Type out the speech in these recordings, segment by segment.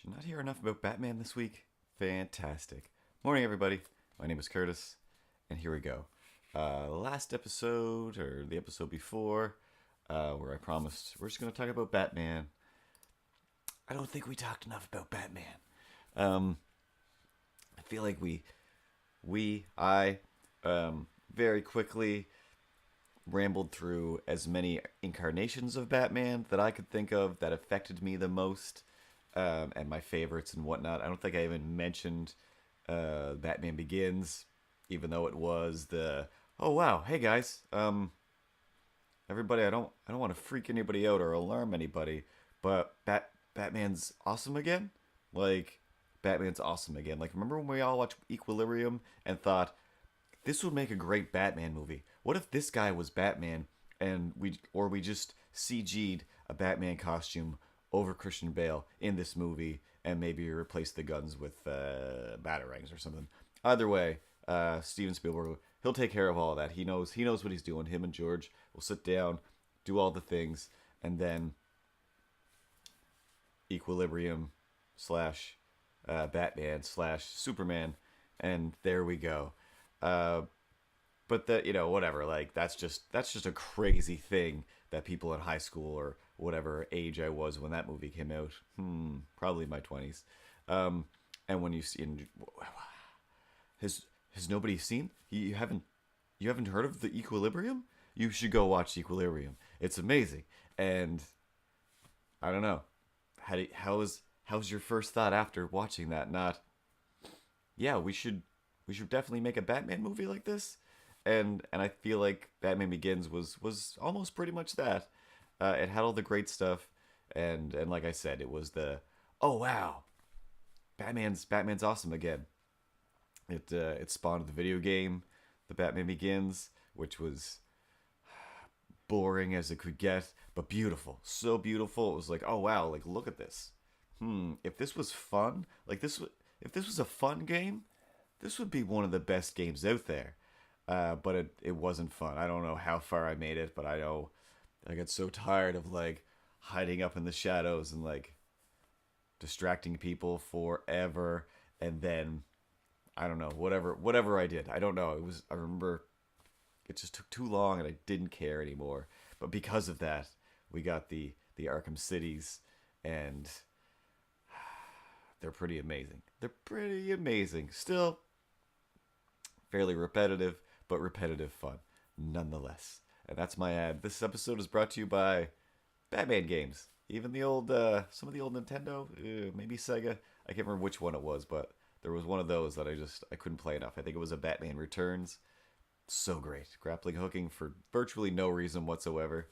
Did you not hear enough about Batman this week? Fantastic. Morning, everybody. My name is Curtis, and here we go. Last episode, or the episode before, where I promised we're just going to talk about Batman. I don't think we talked enough about Batman. I feel like I very quickly rambled through as many incarnations of Batman that I could think of that affected me the most, and my favorites and whatnot. I don't think I even mentioned Batman Begins, even though it was the oh wow, hey guys, everybody. I don't want to freak anybody out or alarm anybody, but Batman's awesome again. Like Batman's awesome again. Like remember when we all watched Equilibrium and thought this would make a great Batman movie. What if this guy was Batman and we just CG'd a Batman costume over Christian Bale in this movie and maybe replace the guns with batarangs or something. Either way, Steven Spielberg he'll take care of all of that. He knows what he's doing. Him and George will sit down, do all the things, and then Equilibrium slash Batman slash Superman, and there we go. Uh, but that whatever, like that's just a crazy thing that people in high school or whatever age I was when that movie came out, probably my 20s, and when you see has nobody seen you haven't heard of the Equilibrium? You should go watch Equilibrium. It's amazing. And I don't know, how's your first thought after watching that? Not, yeah, we should definitely make a Batman movie like this. And I feel like Batman Begins was almost pretty much that. It had all the great stuff, and like I said, it was the oh wow, Batman's awesome again. It spawned the video game, the Batman Begins, which was boring as it could get, but beautiful, so beautiful. It was like oh wow, like look at this. If this was fun, if this was a fun game, this would be one of the best games out there. But it wasn't fun. I don't know how far I made it, but I know I got so tired of like hiding up in the shadows and like distracting people forever, and then I don't know, whatever I did. I don't know. I remember it just took too long and I didn't care anymore. But because of that, we got the Arkham Cities, and they're pretty amazing. They're pretty amazing. Still fairly repetitive, but repetitive fun nonetheless. And that's my ad. This episode is brought to you by Batman games. Even the old, some of the old Nintendo, maybe Sega. I can't remember which one it was, but there was one of those that I couldn't play enough. I think it was a Batman Returns. So great, grappling hooking for virtually no reason whatsoever.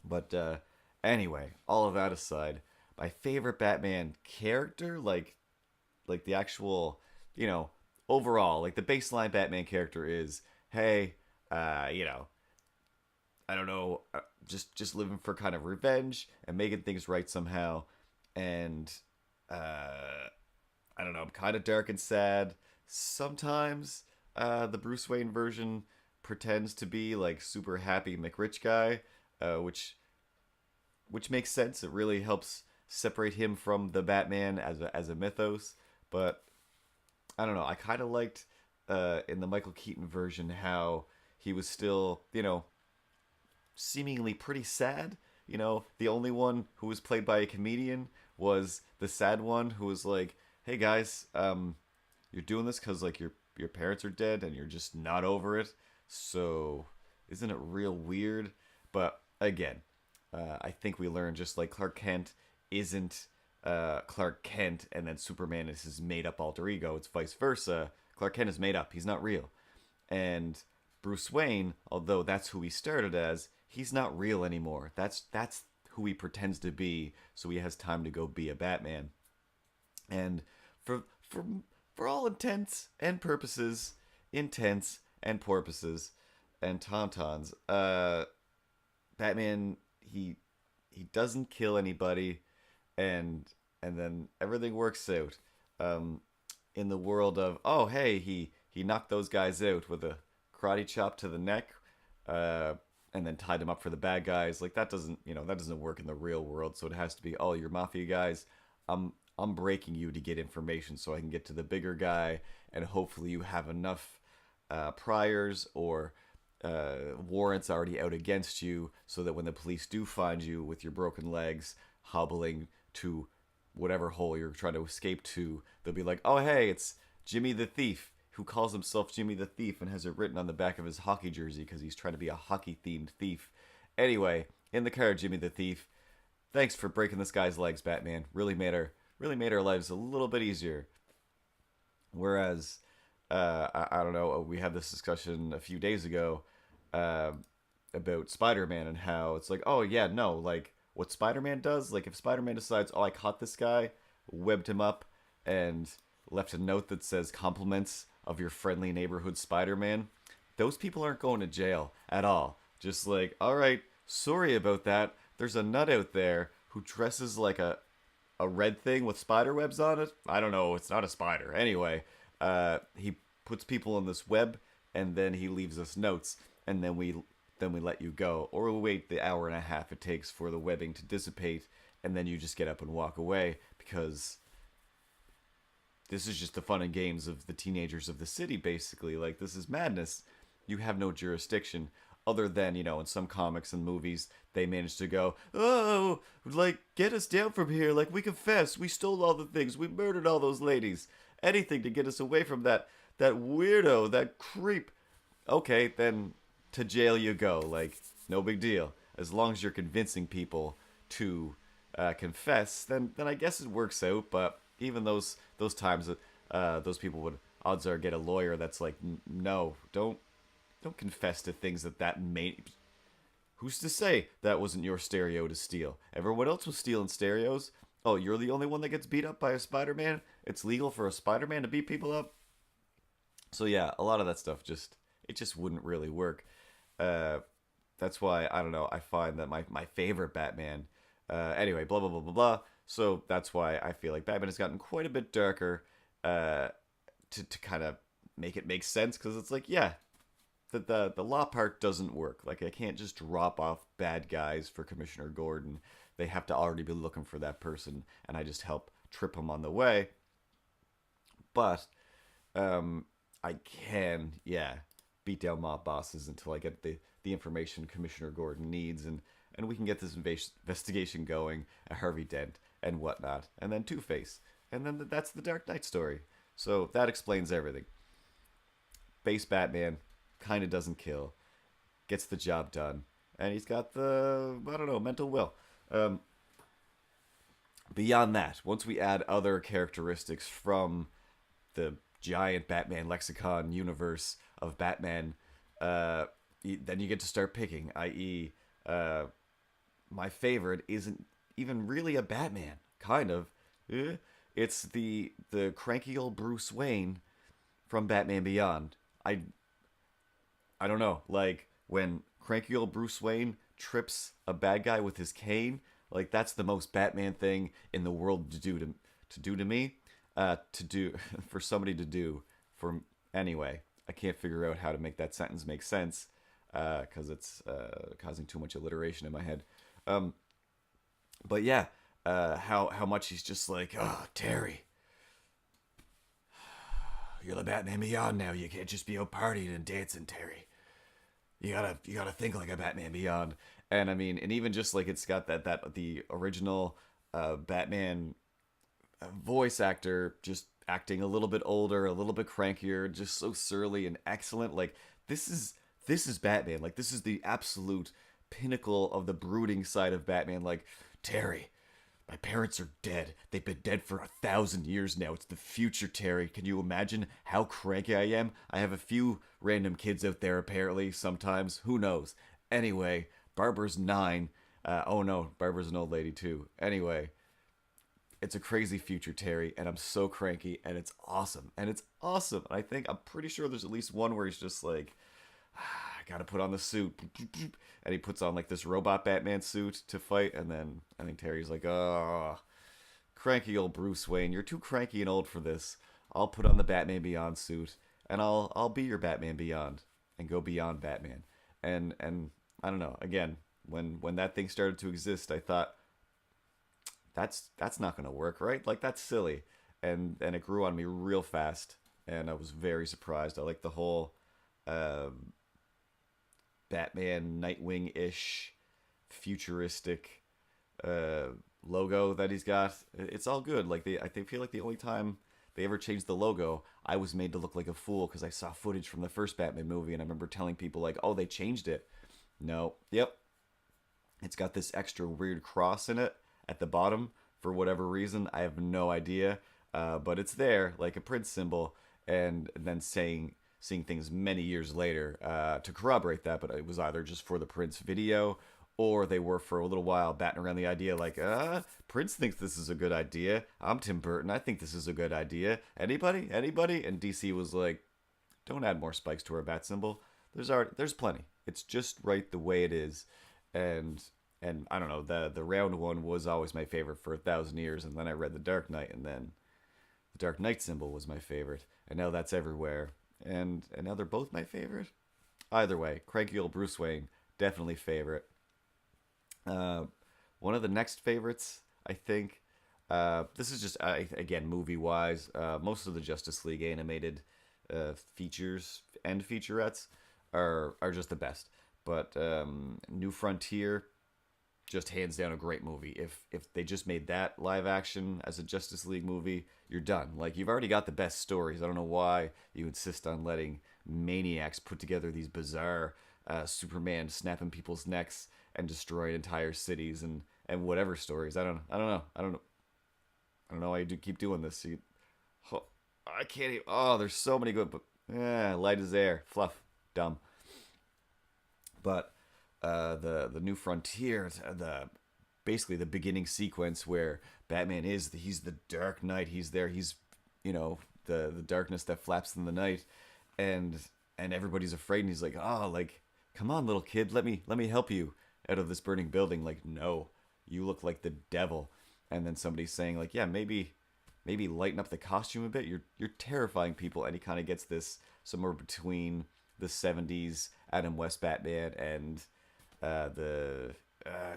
But anyway, all of that aside, my favorite Batman character, like the actual, you know, overall, like the baseline Batman character is, hey, I don't know, just living for kind of revenge and making things right somehow, and I don't know, I'm kind of dark and sad. Sometimes the Bruce Wayne version pretends to be like super happy McRich guy, which makes sense. It really helps separate him from the Batman as a mythos, but I don't know. I kind of liked in the Michael Keaton version how he was still, seemingly pretty sad. The only one who was played by a comedian was the sad one who was like, "Hey guys, you're doing this because like your parents are dead and you're just not over it. So isn't it real weird?" But again, I think we learned just like Clark Kent isn't Clark Kent, and then Superman is his made up alter ego. It's vice versa. Clark Kent is made up. He's not real. And Bruce Wayne, although that's who he started as, he's not real anymore. That's who he pretends to be, so he has time to go be a Batman. And for all intents and purposes, intents and porpoises and tauntauns, Batman he doesn't kill anybody, and then everything works out. In the world of oh hey he knocked those guys out with a karate chop to the neck, and then tied them up for the bad guys. Like that doesn't work in the real world. So it has to be oh you're mafia guys. I'm breaking you to get information so I can get to the bigger guy, and hopefully you have enough priors or warrants already out against you, so that when the police do find you with your broken legs hobbling to whatever hole you're trying to escape to, they'll be like, "Oh, hey, it's Jimmy the Thief, who calls himself Jimmy the Thief and has it written on the back of his hockey jersey because he's trying to be a hockey themed thief." Anyway, in the car, Jimmy the Thief. Thanks for breaking this guy's legs, Batman. Really made our lives a little bit easier. Whereas, I don't know, we had this discussion a few days ago uh, about Spider-Man and how it's like, oh yeah, no, like what Spider-Man does, like if Spider-Man decides, oh, I caught this guy, webbed him up, and left a note that says compliments of your friendly neighborhood Spider-Man, those people aren't going to jail at all. Just like, all right, sorry about that. There's a nut out there who dresses like a red thing with spider webs on it. I don't know. It's not a spider. Anyway, he puts people in this web, and then he leaves us notes, and then we let you go, or we wait the hour and a half it takes for the webbing to dissipate, and then you just get up and walk away because this is just the fun and games of the teenagers of the city, basically. Like, this is madness. You have no jurisdiction other than, in some comics and movies, they manage to go, oh, like, get us down from here. Like, we confess, we stole all the things, we murdered all those ladies. Anything to get us away from that weirdo, that creep. Okay, then to jail you go. Like, no big deal. As long as you're convincing people to confess, then I guess it works out. But even those times that those people would, odds are, get a lawyer that's like, no, don't confess to things that may. Who's to say that wasn't your stereo to steal? Everyone else was stealing stereos. Oh, you're the only one that gets beat up by a Spider-Man? It's legal for a Spider-Man to beat people up? So yeah, a lot of that stuff just wouldn't really work. That's why, I don't know, I find that my favorite Batman, anyway, blah blah blah blah blah. So that's why I feel like Batman has gotten quite a bit darker, to kind of make it make sense, because it's like, yeah, the law part doesn't work. Like, I can't just drop off bad guys for Commissioner Gordon. They have to already be looking for that person, and I just help trip them on the way. But I can, yeah, beat down mob bosses until I get the information Commissioner Gordon needs, and we can get this investigation going, a Harvey Dent and whatnot, and then Two-Face, and then that's the Dark Knight story. So that explains everything. Base Batman kind of doesn't kill, gets the job done, and he's got the, I don't know, mental will. Beyond that, once we add other characteristics from the giant Batman lexicon universe of Batman, then you get to start picking, i.e., my favorite isn't even really a Batman, kind of. It's the cranky old Bruce Wayne from Batman Beyond. I don't know, like, when cranky old Bruce Wayne trips a bad guy with his cane, like, that's the most Batman thing in the world to do to me, to do for somebody to do for. Anyway, I can't figure out how to make that sentence make sense, because it's causing too much alliteration in my head. But yeah, how much he's just like, oh, Terry, you're the Batman Beyond now. You can't just be out partying and dancing, Terry. You gotta think like a Batman Beyond. And I mean, and even just like, it's got that the original Batman voice actor just acting a little bit older, a little bit crankier, just so surly and excellent. Like, this is Batman. Like, this is the absolute pinnacle of the brooding side of Batman. Like, Terry, my parents are dead. They've been dead for 1,000 years now. It's the future, Terry. Can you imagine how cranky I am? I have a few random kids out there, apparently, sometimes. Who knows? Anyway, Barbara's 9. Oh no, Barbara's an old lady too. Anyway, it's a crazy future, Terry, and I'm so cranky, and it's awesome. And it's awesome. I'm pretty sure there's at least one where he's just like, I gotta put on the suit. And he puts on like this robot Batman suit to fight, and then I think Terry's like, oh, cranky old Bruce Wayne, you're too cranky and old for this. I'll put on the Batman Beyond suit, and I'll be your Batman Beyond and go beyond Batman. And I don't know, again, when that thing started to exist, I thought that's not gonna work, right? Like that's silly, and it grew on me real fast, and I was very surprised. I like the whole um, Batman Nightwing ish futuristic uh, logo that he's got. It's all good. Like I feel like the only time they ever changed the logo, I was made to look like a fool because I saw footage from the first Batman movie, and I remember telling people like, "Oh, they changed it." No, yep, it's got this extra weird cross in it at the bottom for whatever reason. I have no idea, but it's there like a Prince symbol, and then seeing things many years later to corroborate that. But it was either just for the Prince video, or they were for a little while batting around the idea like, Prince thinks this is a good idea. I'm Tim Burton. I think this is a good idea. Anybody? Anybody? And DC was like, don't add more spikes to our bat symbol. There's plenty. It's just right the way it is, and I don't know, the round one was always my favorite for 1,000 years, and then I read the Dark Knight, and then the Dark Knight symbol was my favorite, and now that's everywhere, and now they're both my favorite. Either way, cranky old Bruce Wayne definitely favorite. Uh, One of the next favorites, I think. This is just again movie wise. Most of the Justice League animated features and featurettes are just the best. But New Frontier, just hands down a great movie. If they just made that live action as a Justice League movie, you're done. Like you've already got the best stories. I don't know why you insist on letting maniacs put together these bizarre Superman snapping people's necks and destroying entire cities and whatever stories. I don't know why you do keep doing this. Oh, I can't. Even, oh, there's so many good. But light as air, fluff, dumb. But the New Frontier, the basically the beginning sequence where Batman he's the Dark Knight. He's there. He's the darkness that flaps in the night, and everybody's afraid. And he's like, oh, like come on, little kid, let me help you out of this burning building. Like no, you look like the devil. And then somebody's saying like, yeah, maybe lighten up the costume a bit. You're terrifying people. And he kind of gets this somewhere between the '70s Adam West Batman and the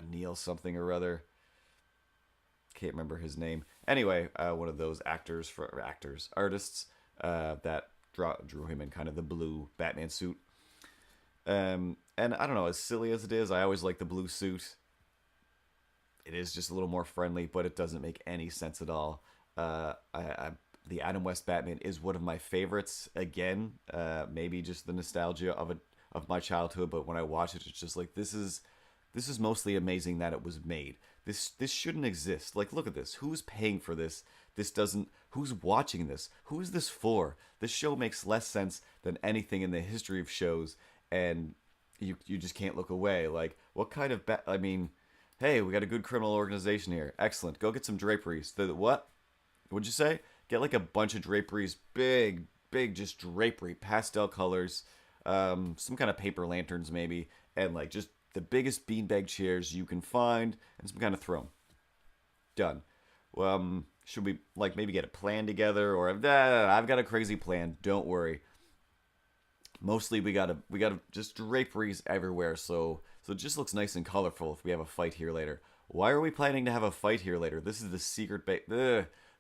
Neil something or other. Can't remember his name. Anyway, one of those artists that drew him in kind of the blue Batman suit. And I don't know, as silly as it is, I always like the blue suit. It is just a little more friendly, but it doesn't make any sense at all. The Adam West Batman is one of my favorites. Again, maybe just the nostalgia of my childhood, but when I watch it, it's just like this is mostly amazing that it was made. This shouldn't exist. Like, look at this. Who's paying for this? This doesn't. Who's watching this? Who is this for? This show makes less sense than anything in the history of shows, and you just can't look away. Like, what kind of I mean, hey, we got a good criminal organization here. Excellent. Go get some draperies. The what? What'd you say? Get like a bunch of draperies, big, just drapery, pastel colors, some kind of paper lanterns maybe, and like just the biggest beanbag chairs you can find, and some kind of throne. Done. Should we like maybe get a plan together, or I've got a crazy plan. Don't worry. Mostly we gotta just draperies everywhere, so it just looks nice and colorful if we have a fight here later. Why are we planning to have a fight here later? This is the secret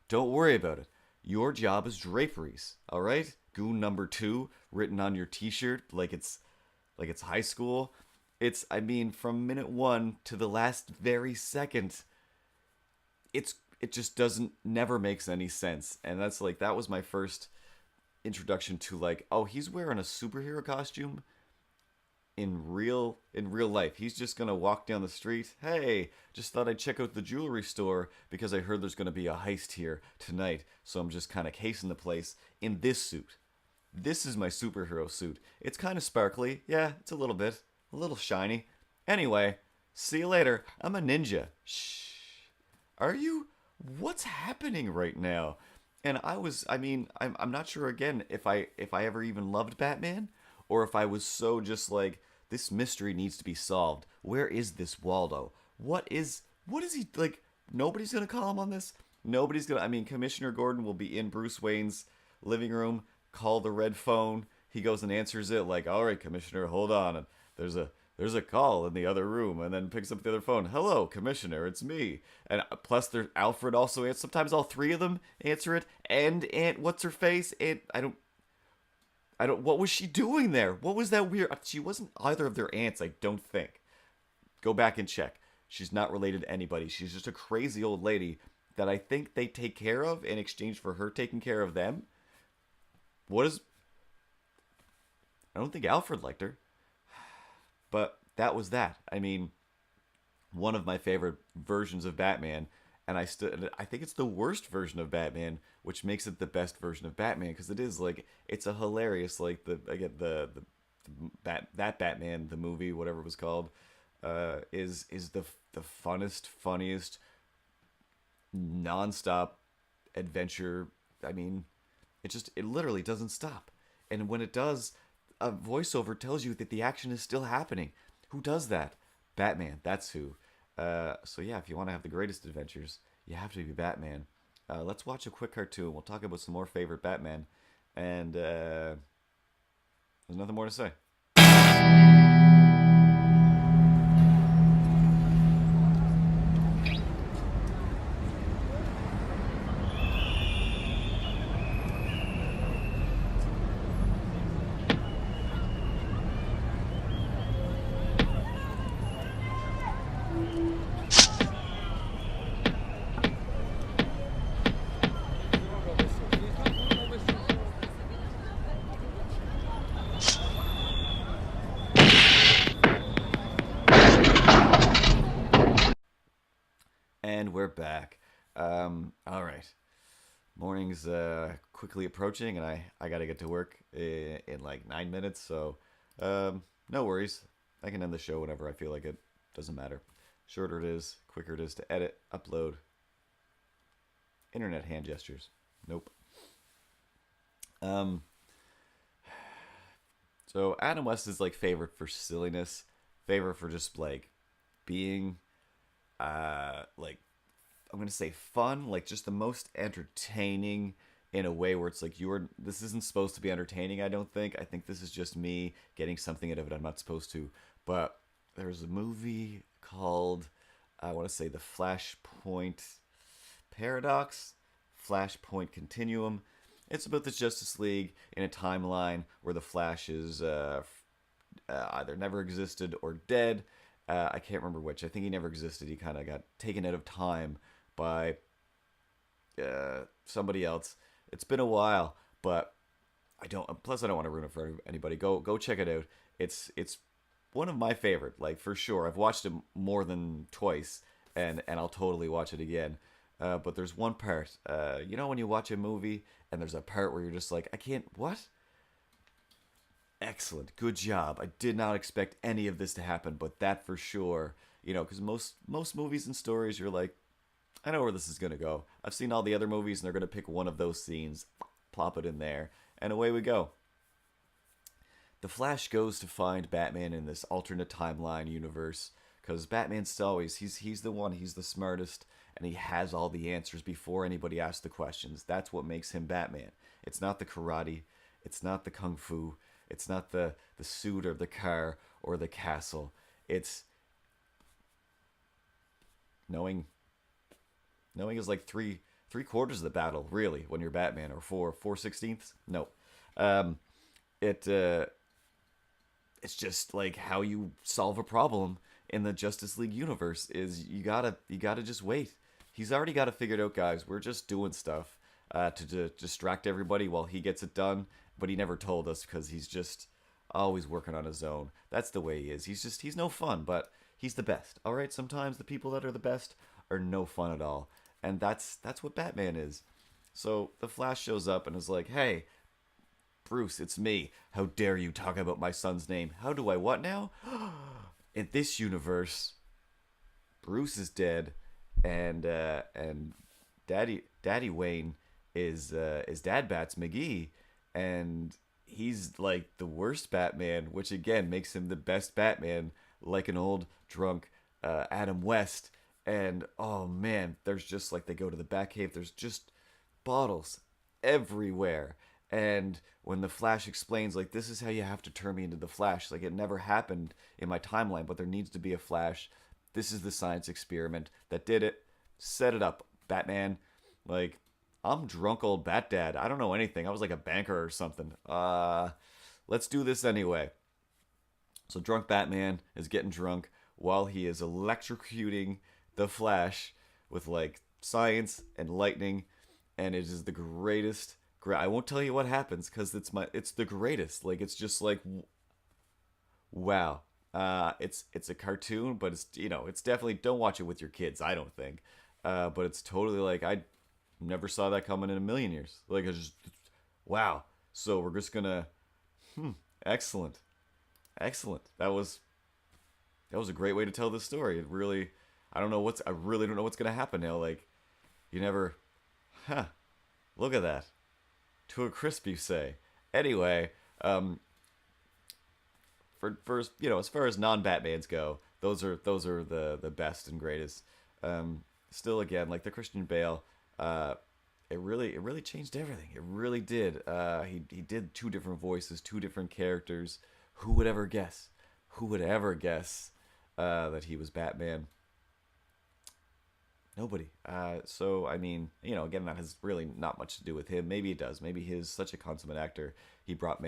Don't worry about it. Your job is draperies, all right? Goon number 2 written on your T-shirt like it's high school. I mean, from minute 1 to the last very second, it just doesn't never makes any sense. And that was my first introduction to like, oh, he's wearing a superhero costume in real life. He's just gonna walk down the street. Hey, just thought I'd check out the jewelry store because I heard there's gonna be a heist here tonight. So I'm just kind of casing the place in this suit. This is my superhero suit. It's kind of sparkly. Yeah, it's a little shiny. Anyway, see you later. I'm a ninja. Shh. Are you? What's happening right now? And I'm not sure again if I ever even loved Batman, or if I was so just like, this mystery needs to be solved. Where is this Waldo? What is he like? Nobody's gonna call him on this. Nobody's gonna. I mean, Commissioner Gordon will be in Bruce Wayne's living room. Call the red phone. He goes and answers it like, all right, Commissioner, hold on. There's there's a call in the other room, and then picks up the other phone. Hello, Commissioner, it's me. And plus, there's Alfred also. Sometimes all three of them answer it, and Aunt what's her face? And I don't. What was she doing there? What was that weird? She wasn't either of their aunts, I don't think. Go back and check. She's not related to anybody. She's just a crazy old lady that I think they take care of in exchange for her taking care of them. What is? I don't think Alfred liked her, but that was that. I mean, one of my favorite versions of Batman, and I think it's the worst version of Batman, which makes it the best version of Batman because it is like it's a hilarious like that Batman the movie whatever it was called is the funnest funniest nonstop adventure. I mean, it literally doesn't stop, and when it does, a voiceover tells you that the action is still happening. Who does that? Batman. That's who. So yeah, if you want to have the greatest adventures, you have to be Batman. Let's watch a quick cartoon. We'll talk about some more favorite Batman, and there's nothing more to say. And we're back. All right. Morning's quickly approaching, and I got to get to work in like 9 minutes, so no worries. I can end the show whenever I feel like it. Doesn't matter. Shorter it is, quicker it is to edit, upload. Internet hand gestures. Nope. Um, so Adam West is like favorite for silliness, favorite for just like being like I'm gonna say fun, like just the most entertaining in a way where it's like this isn't supposed to be entertaining. I don't think. I think this is just me getting something out of it I'm not supposed to. But there's a movie called I want to say the Flashpoint Paradox, Flashpoint Continuum. It's about the Justice League in a timeline where the Flash is either never existed or dead. I can't remember which. I think he never existed. He kind of got taken out of time by somebody else. It's been a while, but I don't. Plus, I don't want to ruin it for anybody. Go check it out. It's one of my favorite, like for sure. I've watched it more than twice, and I'll totally watch it again. But there's one part, when you watch a movie and there's a part where you're just like, I can't. What? Excellent, good job. I did not expect any of this to happen, but that for sure. Because most movies and stories, you're like, I know where this is gonna go. I've seen all the other movies, and they're gonna pick one of those scenes, plop it in there, and away we go. The Flash goes to find Batman in this alternate timeline universe because Batman's always he's the one, he's the smartest, and he has all the answers before anybody asks the questions. That's what makes him Batman. It's not the karate, it's not the kung fu, it's not the suit or the car or the castle. It's knowing. Knowing is like three quarters of the battle, really, when you're Batman, or four sixteenths. No, it it's just like how you solve a problem in the Justice League universe is you gotta just wait. He's already got it figured out, guys. We're just doing stuff to distract everybody while he gets it done, but he never told us because he's just always working on his own. That's the way he is. He's no fun, but he's the best. All right, sometimes the people that are the best are no fun at all, and that's what Batman is. So the Flash shows up and is like, "Hey, Bruce, it's me. How dare you talk about my son's name? How do I what now? In this universe, Bruce is dead, and Daddy Wayne is Dad Bats McGee, and he's like the worst Batman, which again makes him the best Batman, like an old drunk Adam West. And oh man, there's just like they go to the Batcave. There's just bottles everywhere, And when the Flash explains, like, this is how you have to turn me into the Flash, like, it never happened in my timeline, but there needs to be a Flash. This is the science experiment that did it. Set it up, Batman. Like, I'm drunk old Bat Dad. I don't know anything. I was like a banker or something. Let's do this anyway. So drunk Batman is getting drunk while he is electrocuting the Flash with like science and lightning, and it is the greatest. I won't tell you what happens because it's the greatest. Like it's just like wow. It's a cartoon, but it's it's definitely don't watch it with your kids. I don't think, but it's totally like I never saw that coming in a million years. Like it's just wow. So we're just gonna excellent, excellent. That was a great way to tell this story. It really, I really don't know what's gonna happen now. Like you never, huh? Look at that. To a crisp, you say. Anyway, for as far as non-Batmans go, those are the best and greatest. Still, again, like the Christian Bale, it really changed everything. It really did. He did two different voices, two different characters. Who would ever guess? Who would ever guess that he was Batman? Nobody. So I mean, again, that has really not much to do with him. Maybe it does. Maybe he's such a consummate actor. He brought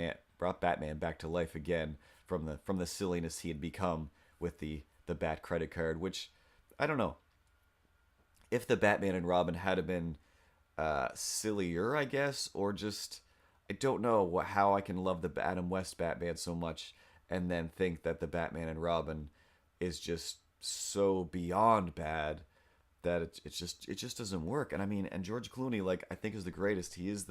Batman back to life again from the silliness he had become with the Bat credit card. Which I don't know if the Batman and Robin had been sillier, I guess, or just I don't know how I can love the Adam West Batman so much and then think that the Batman and Robin is just so beyond bad that it just doesn't work. And I mean, and George Clooney, like I think is the greatest. He's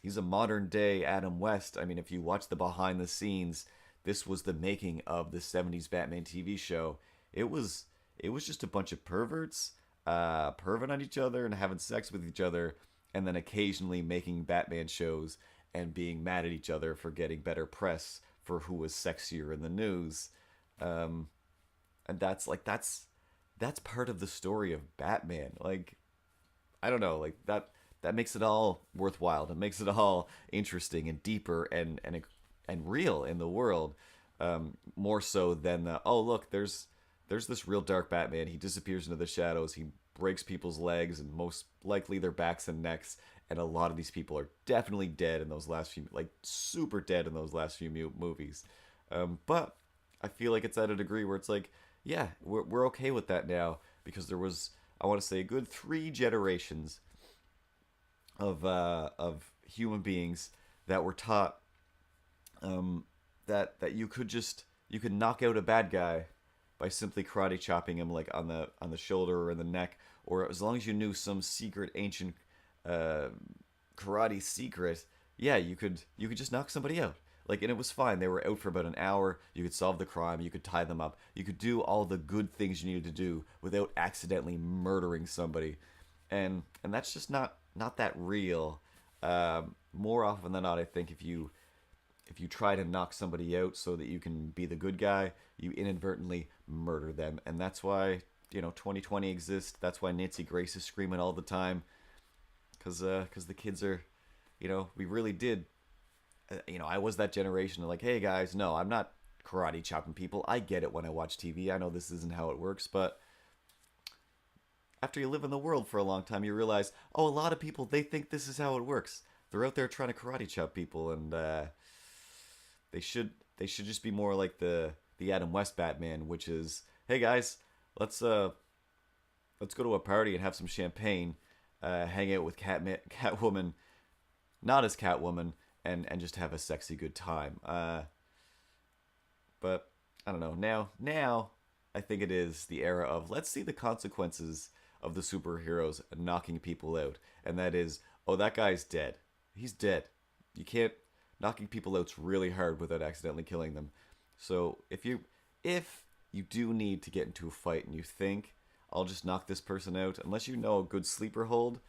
he's a modern day Adam West. I mean, if you watch the behind the scenes, this was the making of the '70s Batman TV show. It was just a bunch of perverts, perving on each other and having sex with each other, and then occasionally making Batman shows and being mad at each other for getting better press for who was sexier in the news. And that's part of the story of Batman. Like I don't know, like that makes it all worthwhile. It makes it all interesting and deeper and real in the world. More so than the oh look, there's this real dark Batman. He disappears into the shadows. He breaks people's legs and most likely their backs and necks. And a lot of these people are definitely dead in those last few, like super dead in those last few movies. But I feel like it's at a degree where it's like, yeah, we're okay with that now because there was, I want to say, a good 3 generations of human beings that were taught that you could knock out a bad guy by simply karate chopping him like on the shoulder or in the neck, or as long as you knew some secret ancient karate secret, yeah, you could just knock somebody out. Like, and it was fine. They were out for about an hour. You could solve the crime. You could tie them up. You could do all the good things you needed to do without accidentally murdering somebody, and that's just not that real. More often than not, I think if you try to knock somebody out so that you can be the good guy, you inadvertently murder them, and that's why 2020 exists. That's why Nancy Grace is screaming all the time, because the kids are, we really did. I was that generation of like, hey guys, no, I'm not karate chopping people. I get it when I watch TV. I know this isn't how it works, but after you live in the world for a long time, you realize, oh, a lot of people, they think this is how it works. They're out there trying to karate chop people, and they should just be more like the Adam West Batman, which is, hey guys, let's go to a party and have some champagne, hang out with Catwoman, not as Catwoman, and just have a sexy good time. But I don't know. Now I think it is the era of let's see the consequences of the superheroes knocking people out, and that is, oh, that guy's dead. He's dead. You can't knocking people out's really hard without accidentally killing them. So if you do need to get into a fight and you think I'll just knock this person out, unless you know a good sleeper hold,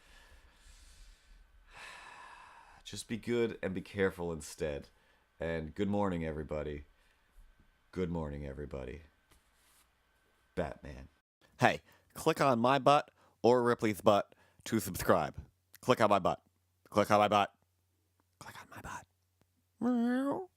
just be good and be careful instead. And good morning, everybody. Good morning, everybody. Batman. Hey, click on my butt or Ripley's butt to subscribe. Click on my butt. Click on my butt. Meow.